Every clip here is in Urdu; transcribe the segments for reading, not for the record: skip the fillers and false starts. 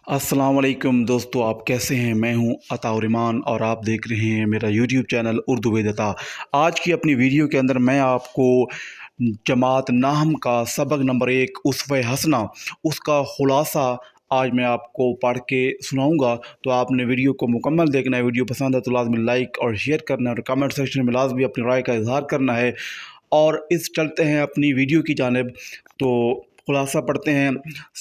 السلام علیکم دوستو، آپ کیسے ہیں؟ میں ہوں عطا الرحمان اور آپ دیکھ رہے ہیں میرا یوٹیوب چینل اردو وید عطا۔ آج کی اپنی ویڈیو کے اندر میں آپ کو جماعت ناہم کا سبق نمبر 1 اسوہ حسنہ اس کا خلاصہ آج میں آپ کو پڑھ کے سناؤں گا، تو آپ نے ویڈیو کو مکمل دیکھنا ہے۔ ویڈیو پسند ہے تو لازمی لائک اور شیئر کرنا ہے اور کمنٹ سیکشن میں لازمی اپنی رائے کا اظہار کرنا ہے۔ اور چلتے ہیں اپنی ویڈیو کی جانب، تو خلاصہ پڑھتے ہیں۔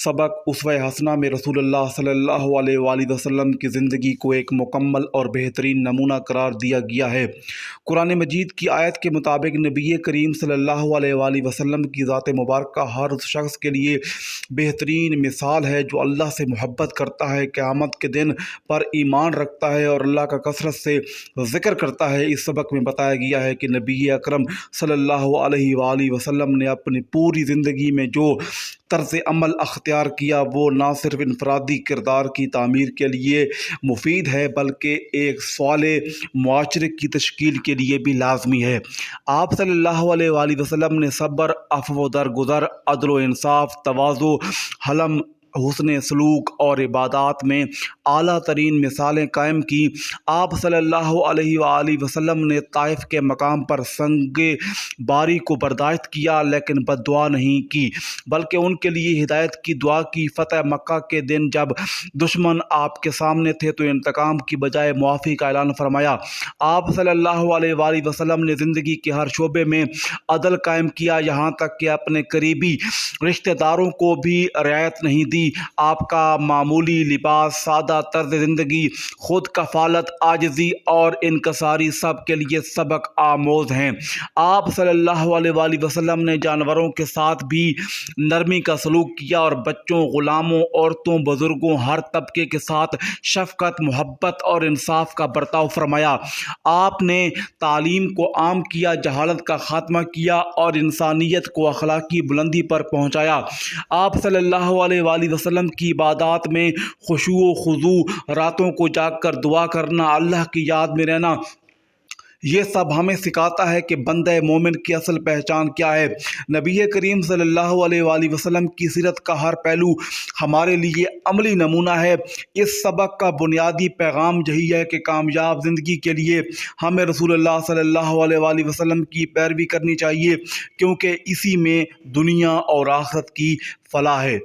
سبق اسوہ حسنہ میں رسول اللہ صلی اللہ علیہ وآلہ وسلم کی زندگی کو ایک مکمل اور بہترین نمونہ قرار دیا گیا ہے۔ قرآن مجید کی آیت کے مطابق نبی کریم صلی اللہ علیہ وآلہ وسلم کی ذات مبارکہ ہر اس شخص کے لیے بہترین مثال ہے جو اللہ سے محبت کرتا ہے، قیامت کے دن پر ایمان رکھتا ہے اور اللہ کا کثرت سے ذکر کرتا ہے۔ اس سبق میں بتایا گیا ہے کہ نبی اکرم صلی اللہ علیہ وآلہ وسلم نے اپنی پوری زندگی میں جو طرز عمل اختیار کیا وہ نہ صرف انفرادی کردار کی تعمیر کے لیے مفید ہے بلکہ ایک صالح معاشرے کی تشکیل کے لیے بھی لازمی ہے۔ آپ صلی اللہ علیہ وآلہ وسلم نے صبر، عفو و درگزر، عدل و انصاف، تواضع، حلم، حسن سلوک اور عبادات میں اعلیٰ ترین مثالیں قائم کی۔ آپ صلی اللہ علیہ وآلہ وسلم نے طائف کے مقام پر سنگ باری کو برداشت کیا لیکن بد دعا نہیں کی، بلکہ ان کے لیے ہدایت کی دعا کی۔ فتح مکہ کے دن جب دشمن آپ کے سامنے تھے تو انتقام کی بجائے معافی کا اعلان فرمایا۔ آپ صلی اللہ علیہ وآلہ وسلم نے زندگی کے ہر شعبے میں عدل قائم کیا، یہاں تک کہ اپنے قریبی رشتہ داروں کو بھی رعایت نہیں دی۔ آپ کا معمولی لباس، سادہ طرز زندگی، خود کفالت، عاجزی اور انکساری سب کے لیے سبق آموز ہیں۔ آپ صلی اللہ علیہ وآلہ وسلم نے جانوروں کے ساتھ بھی نرمی کا سلوک کیا اور بچوں، غلاموں، عورتوں، بزرگوں، ہر طبقے کے ساتھ شفقت، محبت اور انصاف کا برتاؤ فرمایا۔ آپ نے تعلیم کو عام کیا، جہالت کا خاتمہ کیا اور انسانیت کو اخلاقی بلندی پر پہنچایا۔ آپ صلی اللہ علیہ وآلہ وسلم کی عبادات میں خشوع و خضوع، راتوں کو جاگ کر دعا کرنا، اللہ کی یاد میں رہنا، یہ سب ہمیں سکھاتا ہے کہ بندہ مومن کی اصل پہچان کیا ہے۔ نبی کریم صلی اللہ علیہ وآلہ وسلم کی سیرت کا ہر پہلو ہمارے لیے عملی نمونہ ہے۔ اس سبق کا بنیادی پیغام یہی ہے کہ کامیاب زندگی کے لیے ہمیں رسول اللہ صلی اللہ علیہ وآلہ وسلم کی پیروی کرنی چاہیے، کیونکہ اسی میں دنیا اور آخرت کی فلاح ہے۔